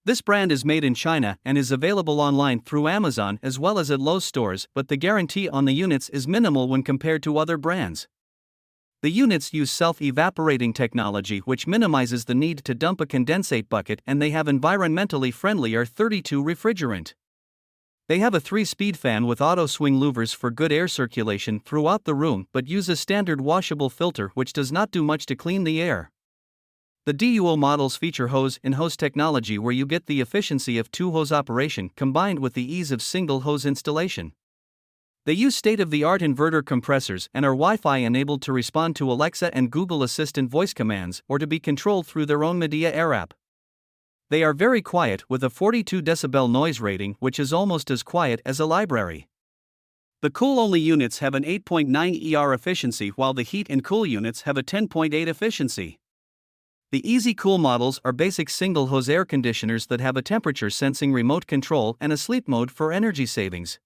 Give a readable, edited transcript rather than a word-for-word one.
This brand is made in China and is available online through Amazon as well as at Lowe's stores, but the guarantee on the units is minimal when compared to other brands. The units use self-evaporating technology which minimizes the need to dump a condensate bucket, and they have environmentally friendly R32 refrigerant. They have a 3-speed fan with auto swing louvers for good air circulation throughout the room, but use a standard washable filter which does not do much to clean the air. The DUO models feature hose-in-hose technology where you get the efficiency of 2-hose operation combined with the ease of single-hose installation. They use state-of-the-art inverter compressors and are Wi-Fi enabled to respond to Alexa and Google Assistant voice commands or to be controlled through their own Midea Air app. They are very quiet with a 42 decibel noise rating, which is almost as quiet as a library. The cool-only units have an 8.9 ER efficiency while the heat and cool units have a 10.8 efficiency. The EasyCool models are basic single-hose air conditioners that have a temperature-sensing remote control and a sleep mode for energy savings.